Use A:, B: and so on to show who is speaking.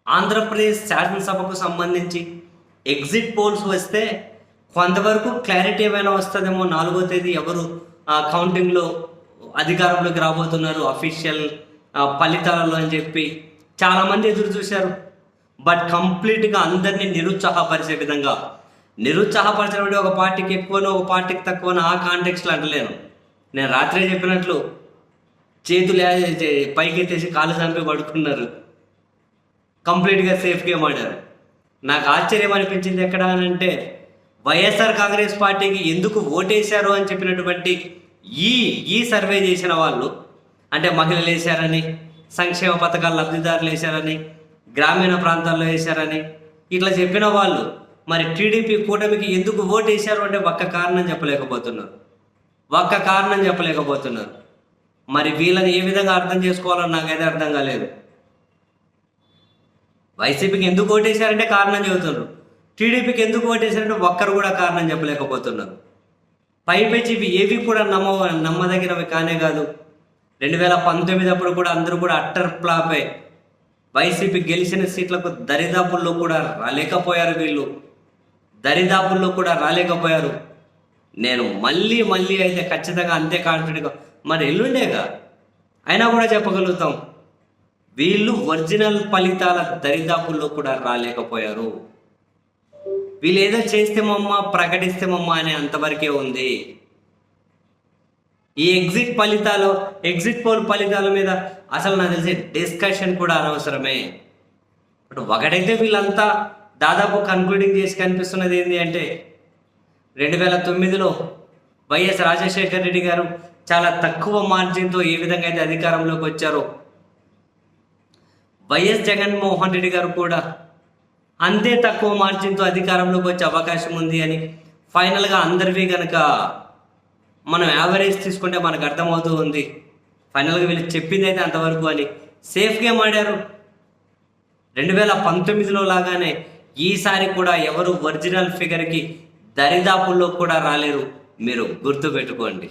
A: ఆంధ్రప్రదేశ్ శాసనసభకు సంబంధించి exit polls వస్తే కొంతవరకు క్లారిటీ ఏమైనా వస్తుందేమో. 4వ తేదీ ఎవరు కౌంటింగ్లో అధికారంలోకి రాబోతున్నారు అఫీషియల్ ఫలితాలలో అని చెప్పి చాలామంది ఎదురు చూశారు. బట్ కంప్లీట్గా అందరినీ నిరుత్సాహపరిచే విధంగా, నిరుత్సాహపరచడం ఒక పార్టీకి ఎక్కువనో ఒక పార్టీకి తక్కువనో ఆ కాంటెక్స్లో అంటలేను. నేను రాత్రే చెప్పినట్లు చేతులు పైకెత్తేసి కాలు చంపి పడుకున్నారు, కంప్లీట్గా సేఫ్ గేమ్ ఆడారు. నాకు ఆశ్చర్యం అనిపించింది ఎక్కడ అంటే వైఎస్ఆర్ కాంగ్రెస్ పార్టీకి ఎందుకు ఓటేశారు అని చెప్పినటువంటి ఈ సర్వే చేసిన వాళ్ళు, అంటే మహిళలు వేశారని, సంక్షేమ పథకాల లబ్ధిదారులు వేశారని, గ్రామీణ ప్రాంతాల్లో వేశారని ఇట్లా చెప్పిన వాళ్ళు మరి టీడీపీ కూటమికి ఎందుకు ఓటేశారు అంటే ఒక్క కారణం చెప్పలేకపోతున్నారు. మరి వీళ్ళని ఏ విధంగా అర్థం చేసుకోవాలో నాకైతే అర్థం కాలేదు. వైసీపీకి ఎందుకు ఓటేశారంటే కారణం చెబుతున్నారు, టీడీపీకి ఎందుకు ఓటేశారంటే ఒక్కరు కూడా కారణం చెప్పలేకపోతున్నారు. పైపెచ్చి ఇవి ఏవి కూడా నమ్మదగినవి కానే కాదు. 2019 అప్పుడు కూడా అందరూ కూడా అట్టర్ ఫ్లాపే. వైసీపీ గెలిచిన సీట్లకు దరిదాపుల్లో కూడా రాలేకపోయారు. నేను మళ్ళీ అయితే ఖచ్చితంగా అంతే కాన్ఫిడెంట్గా మరి ఎల్లుండేగా అయినా కూడా చెప్పగలుగుతాం, వీళ్ళు ఒరిజినల్ ఫలితాల దరిదాపుల్లో కూడా రాలేకపోయారు. వీళ్ళు ఏదో చేస్తేమమ్మా ప్రకటిస్తేమమ్మా అనే అంతవరకే ఉంది. ఈ ఎగ్జిట్ పోల్ ఫలితాల మీద అసలు నాకు తెలిసి డిస్కషన్ కూడా అనవసరమే. బట్ ఒకటైతే వీళ్ళంతా దాదాపు కన్క్లూడింగ్ చేసి కనిపిస్తున్నది ఏంటి అంటే 2009లో వైఎస్ రాజశేఖర రెడ్డి గారు చాలా తక్కువ మార్జిన్తో ఏ విధంగా అయితే అధికారంలోకి వచ్చారో, వైఎస్ జగన్మోహన్ రెడ్డి గారు కూడా అంతే తక్కువ మార్జిన్తో అధికారంలోకి వచ్చే అవకాశం ఉంది అని ఫైనల్గా అందరివి కనుక మనం యావరేజ్ తీసుకుంటే మనకు అర్థమవుతూ ఉంది. ఫైనల్గా వీళ్ళు చెప్పింది అయితే అంతవరకు అని సేఫ్ గేమ్ ఆడారు. 2019లో లాగానే ఈసారి కూడా ఎవరు ఒరిజినల్ ఫిగర్కి దరిదాపుల్లో కూడా రాలేరు. మీరు గుర్తుపెట్టుకోండి.